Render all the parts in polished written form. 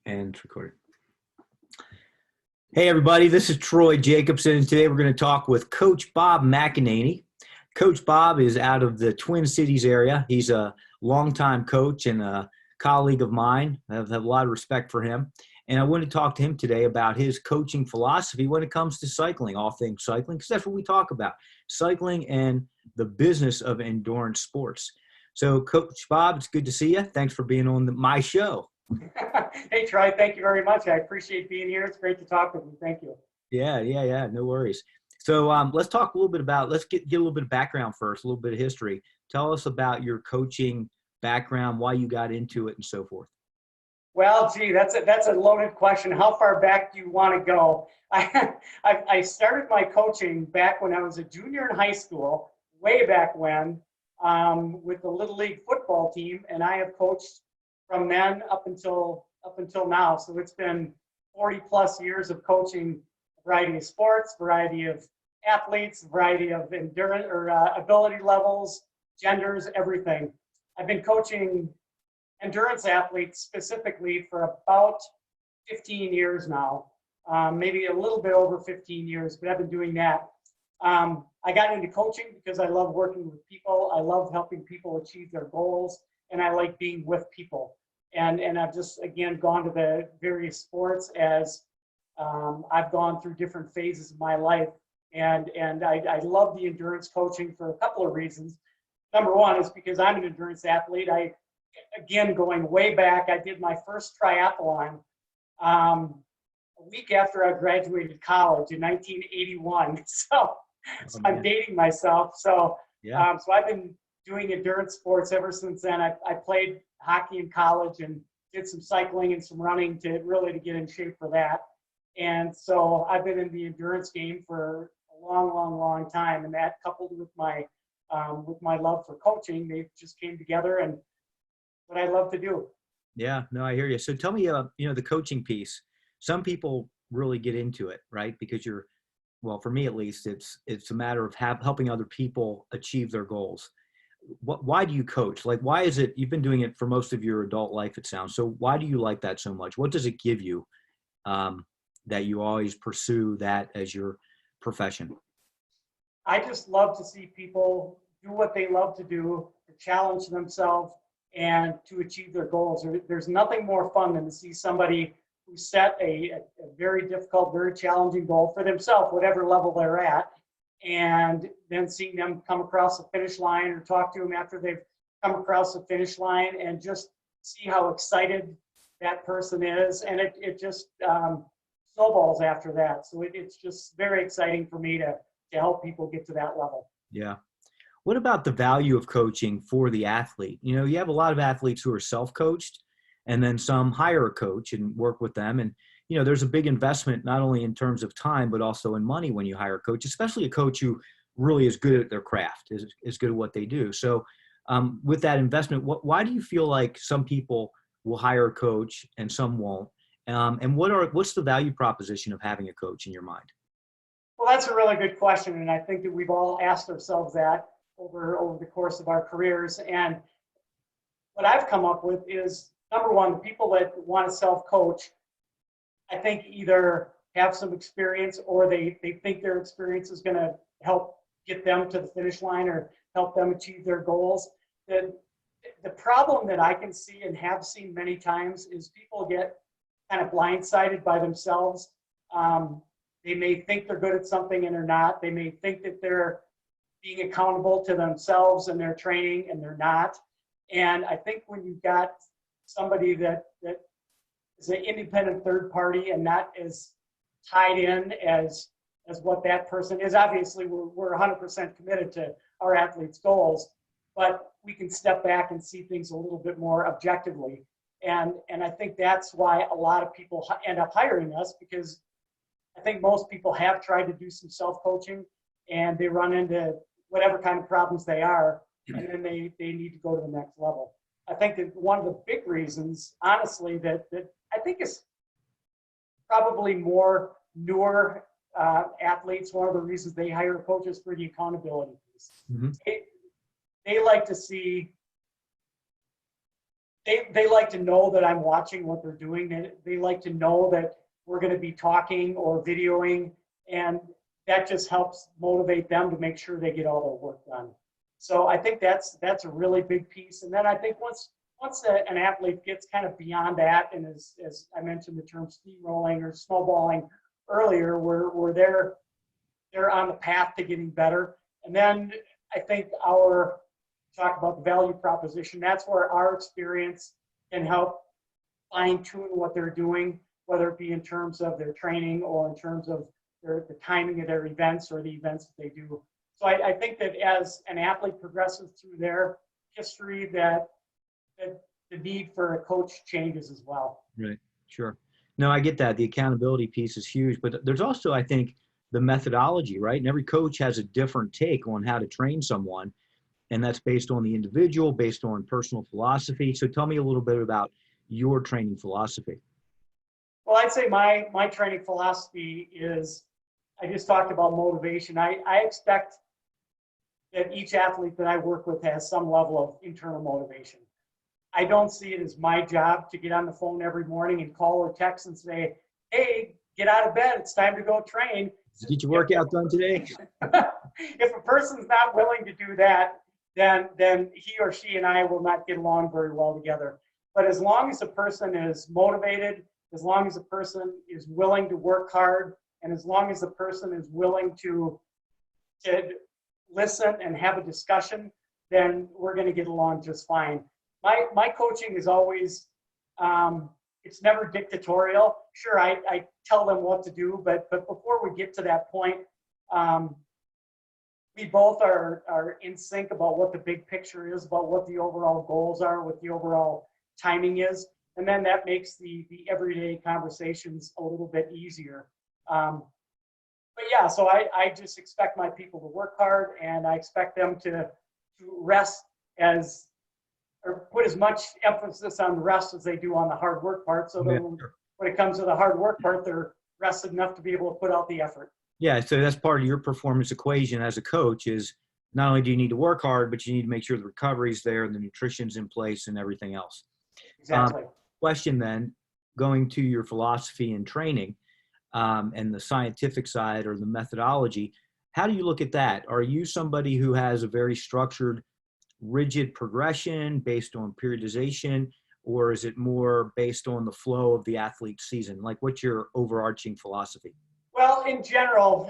And it's recorded. Hey, everybody, this is Troy Jacobson, and today we're going to talk with Coach Bob McEnaney. Coach Bob is out of the Twin Cities area. He's a longtime coach and a colleague of mine. I have a lot of respect for him. And I want to talk to him today about his coaching philosophy when it comes to cycling, all things cycling, because that's what we talk about, cycling and the business of endurance sports. So, Coach Bob, it's good to see you. Thanks for being on my show. Hey, Troy, thank you very much. I appreciate being here. It's great to talk with you. Thank you. Yeah. No worries. So let's talk a little bit about, let's get a little bit of background first, a little bit of history. Tell us about your coaching background, why you got into it, and so forth. Well, gee, that's a loaded question. How far back do you want to go? I started my coaching back when I was a junior in high school, way back when, with the Little League football team, and I have coached from then up until now. So it's been 40 plus years of coaching a variety of sports, variety of athletes, variety of endurance or ability levels, genders, everything. I've been coaching endurance athletes specifically for about 15 years now, maybe a little bit over 15 years, but I've been doing that. I got into coaching because I love working with people. I love helping people achieve their goals, and I like being with people. And I've just, again, gone to the various sports as I've gone through different phases of my life. And I love the endurance coaching for a couple of reasons. Number one is because I'm an endurance athlete. Again, going way back, I did my first triathlon a week after I graduated college in 1981. So I'm dating myself. So, so I've been doing endurance sports ever since then. I played hockey in college and did some cycling and some running to get in shape for that. And so I've been in the endurance game for a long time. And that, coupled with my love for coaching, they just came together and what I love to do. Yeah, no, I hear you. So tell me, the coaching piece. Some people really get into it, right? Because well, for me at least, it's a matter of helping other people achieve their goals. Why do you coach? Like, why is it, you've been doing it for most of your adult life, it sounds. So why do you like that so much? What does it give you that you always pursue that as your profession? I just love to see people do what they love to do, to challenge themselves and to achieve their goals. There's nothing more fun than to see somebody who set a very difficult, very challenging goal for themselves, whatever level they're at, and then seeing them come across the finish line or talk to them after they've come across the finish line and just see how excited that person is. And it just snowballs after that. So it's just very exciting for me to help people get to that level. Yeah. What about the value of coaching for the athlete? You have a lot of athletes who are self-coached, and then some hire a coach and work with them. And, there's a big investment, not only in terms of time, but also in money when you hire a coach, especially a coach who really is good at their craft, is good at what they do. So with that investment, why do you feel like some people will hire a coach and some won't? And what's the value proposition of having a coach in your mind? Well, that's a really good question. And I think that we've all asked ourselves that over the course of our careers. And what I've come up with is, number one, the people that want to self-coach, I think either have some experience or they think their experience is going to help get them to the finish line or help them achieve their goals. The problem that I can see and have seen many times is people get kind of blindsided by themselves. They may think they're good at something and they're not. They may think that they're being accountable to themselves and their training and they're not. And I think when you've got somebody that is an independent third party and not as tied in as what that person is, obviously we're 100% committed to our athletes' goals, but we can step back and see things a little bit more objectively. And I think that's why a lot of people end up hiring us, because I think most people have tried to do some self-coaching and they run into whatever kind of problems they are, and then they need to go to the next level. I think that one of the big reasons, honestly, that I think is probably more newer athletes, one of the reasons they hire coaches for the accountability piece. Mm-hmm. They like to see they like to know that I'm watching what they're doing. They like to know that we're going to be talking or videoing, and that just helps motivate them to make sure they get all their work done. So I think that's a really big piece. And then I think once an athlete gets kind of beyond that, and as I mentioned the term steamrolling or snowballing earlier, where they're on the path to getting better. And then I think talk about the value proposition, that's where our experience can help fine tune what they're doing, whether it be in terms of their training or in terms of the timing of their events or the events that they do. So I think that as an athlete progresses through their history, that the need for a coach changes as well. Right. Sure. No, I get that. The accountability piece is huge, but there's also, I think, the methodology, right? And every coach has a different take on how to train someone. And that's based on the individual, based on personal philosophy. So tell me a little bit about your training philosophy. Well, I'd say my training philosophy is, I just talked about motivation. I expect that each athlete that I work with has some level of internal motivation. I don't see it as my job to get on the phone every morning and call or text and say, hey, get out of bed, it's time to go train. Did you get your workout done today? If a person's not willing to do that, then he or she and I will not get along very well together. But as long as a person is motivated, as long as a person is willing to work hard, and as long as the person is willing to listen and have a discussion, then we're going to get along just fine. My coaching is always, it's never dictatorial. Sure, I tell them what to do, but before we get to that point, we both are in sync about what the big picture is, about what the overall goals are, what the overall timing is. And then that makes the everyday conversations a little bit easier. But yeah, so I just expect my people to work hard, and I expect them to rest or put as much emphasis on the rest as they do on the hard work part. So that when it comes to the hard work part, they're rested enough to be able to put out the effort. Yeah, so that's part of your performance equation as a coach is not only do you need to work hard, but you need to make sure the recovery's there and the nutrition's in place and everything else. Exactly. Question then, going to your philosophy and training and the scientific side or the methodology, how do you look at that? Are you somebody who has a very structured, rigid progression based on periodization, or is it more based on the flow of the athlete's season? Like, what's your overarching philosophy? Well, in general,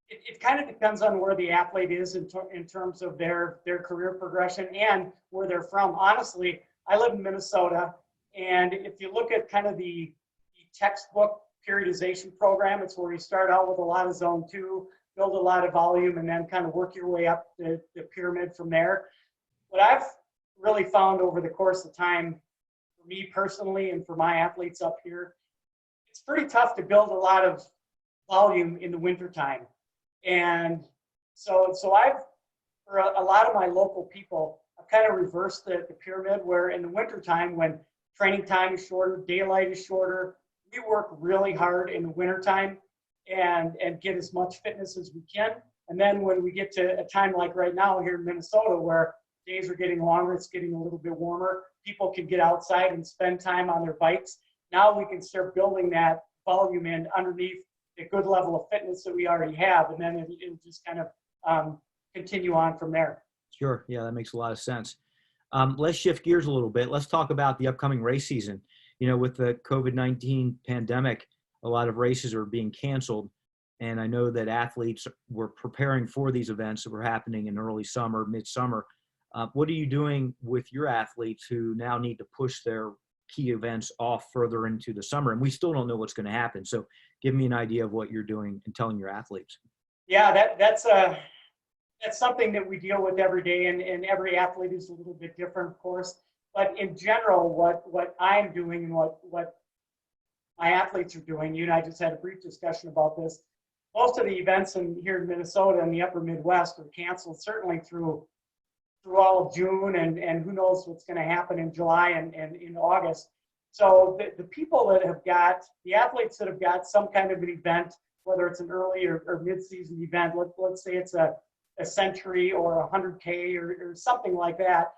it kind of depends on where the athlete is in terms of their career progression and where they're from. Honestly, I live in Minnesota, and if you look at kind of the textbook periodization program, it's where you start out with a lot of zone 2, build a lot of volume, and then kind of work your way up the pyramid from there. What I've really found over the course of time, for me personally and for my athletes up here, it's pretty tough to build a lot of volume in the wintertime. And so for a lot of my local people, I've kind of reversed the pyramid, where in the wintertime, when training time is shorter, daylight is shorter, we work really hard in the wintertime and get as much fitness as we can. And then when we get to a time like right now here in Minnesota, where days are getting longer, it's getting a little bit warmer, people can get outside and spend time on their bikes. Now we can start building that volume in underneath the good level of fitness that we already have, and then it'll just kind of continue on from there. Sure. Yeah, that makes a lot of sense. Let's shift gears a little bit. Let's talk about the upcoming race season. You know, with the COVID-19 pandemic, a lot of races are being canceled. And I know that athletes were preparing for these events that were happening in early summer, midsummer. What are you doing with your athletes who now need to push their key events off further into the summer? And we still don't know what's going to happen. So give me an idea of what you're doing and telling your athletes. Yeah, that's something that we deal with every day, and every athlete is a little bit different, of course. But in general, what I'm doing and what my athletes are doing, you and I just had a brief discussion about this. Most of the events here in Minnesota and the upper Midwest are canceled, certainly through all of June, and who knows what's going to happen in July and in August. So the people that have got, the athletes that have got some kind of an event, whether it's an early or mid-season event, let's say it's a century or 100K or something like that,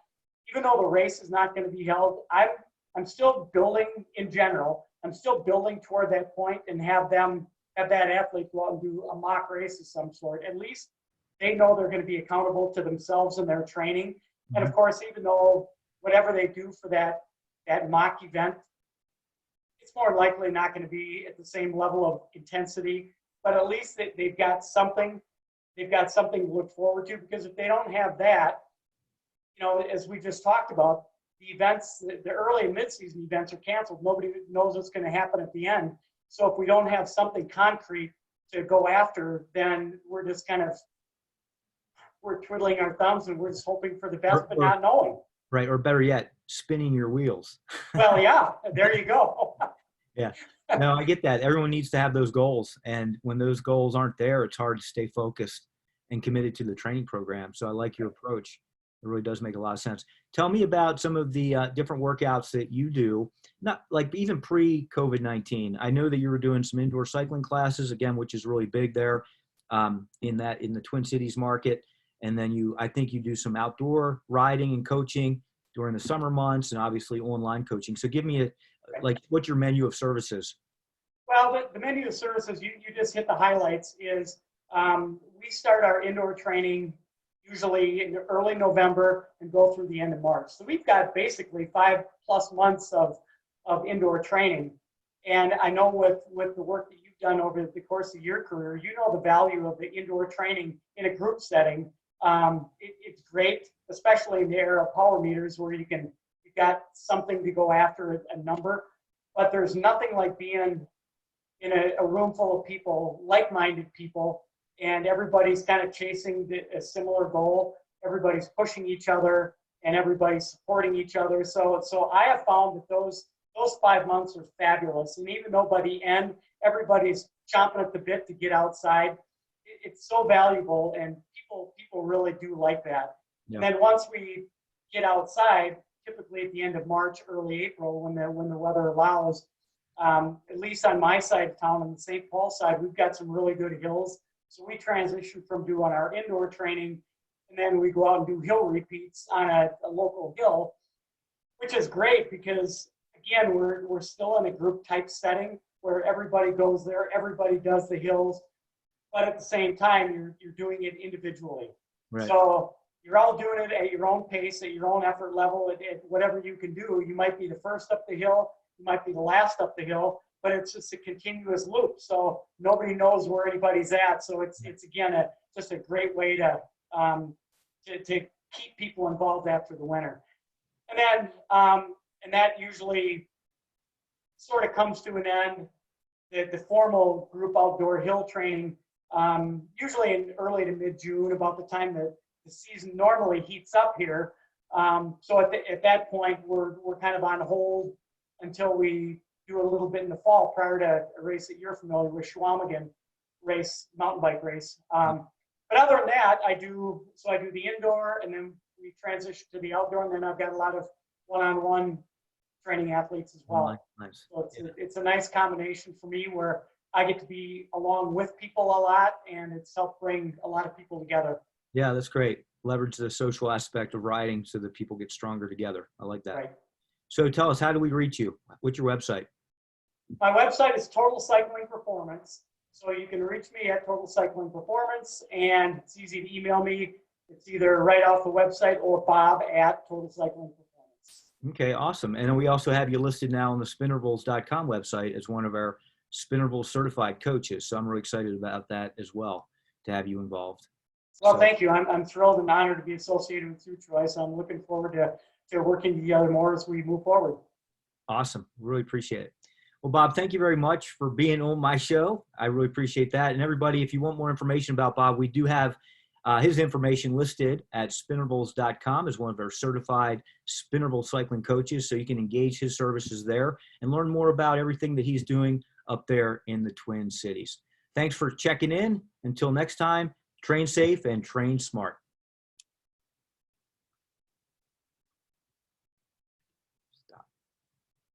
even though the race is not going to be held, I'm still building in general. I'm still building toward that point and have that athlete go out and do a mock race of some sort. At least they know they're going to be accountable to themselves in their training. Mm-hmm. And of course, even though whatever they do for that mock event, it's more likely not going to be at the same level of intensity, but at least they've got something. They've got something to look forward to, because if they don't have that, as we just talked about, the events, the early and mid-season events are canceled. Nobody knows what's going to happen at the end. So if we don't have something concrete to go after, then we're just we're twiddling our thumbs and we're just hoping for the best, but not knowing. Right. Or better yet, spinning your wheels. Well, yeah, there you go. Yeah. No, I get that. Everyone needs to have those goals. And when those goals aren't there, it's hard to stay focused and committed to the training program. So I like your approach. It really does make a lot of sense. Tell me about some of the different workouts that you do, not like even pre-COVID-19. I know that you were doing some indoor cycling classes, again, which is really big there in the Twin Cities market. And then I think you do some outdoor riding and coaching during the summer months, and obviously online coaching. So give me what's your menu of services? Well, the menu of services, you just hit the highlights, is we start our indoor training usually in early November and go through the end of March. So we've got basically 5+ months of indoor training. And I know with the work that you've done over the course of your career, you know the value of the indoor training in a group setting. It's great, especially in the era of power meters, where you've got something to go after, a number. But there's nothing like being in a room full of people, like-minded people, and everybody's kind of chasing a similar goal. Everybody's pushing each other, and everybody's supporting each other. So I have found that those 5 months are fabulous. And even though by the end, everybody's chomping at the bit to get outside, it's so valuable, and people really do like that. Yeah. And then once we get outside, typically at the end of March, early April, when the weather allows, at least on my side of town, on the St. Paul side, we've got some really good hills. So we transition from doing our indoor training, and then we go out and do hill repeats on a local hill, which is great because, again, we're still in a group type setting where everybody goes there, everybody does the hills, but at the same time, you're doing it individually. Right. So you're all doing it at your own pace, at your own effort level, at whatever you can do. You might be the first up the hill, you might be the last up the hill, but it's just a continuous loop. So nobody knows where anybody's at. So it's again, just a great way to keep people involved after the winter. And then, and that usually sort of comes to an end. The formal group outdoor hill training, usually in early to mid-June, about the time that the season normally heats up here. So at that point, we're kind of on hold until we do a little bit in the fall prior to a race that you're familiar with, Schwamigan race, mountain bike race. But other than that, I do the indoor, and then we transition to the outdoor, and then I've got a lot of one-on-one training athletes as well. Nice. So it's a nice combination for me where I get to be along with people a lot, and it's helped bring a lot of people together. Yeah, that's great. Leverage the social aspect of riding so that people get stronger together. I like that. Right. So tell us, how do we reach you? What's your website? My website is Total Cycling Performance. So you can reach me at Total Cycling Performance, and it's easy to email me. It's either right off the website or Bob at Total Cycling Performance. Okay, awesome. And then we also have you listed now on the spinnerbles.com website as one of our Spinnerbles certified coaches. So I'm really excited about that as well, to have you involved. Well, thank you. I'm thrilled and honored to be associated with you, Troy. So I'm looking forward to working together more as we move forward. Awesome. Really appreciate it. Well, Bob, thank you very much for being on my show. I really appreciate that. And everybody, if you want more information about Bob, we do have his information listed at spinnerbles.com as one of our certified Spinnerbles cycling coaches. So you can engage his services there and learn more about everything that he's doing up there in the Twin Cities. Thanks for checking in. Until next time, train safe and train smart.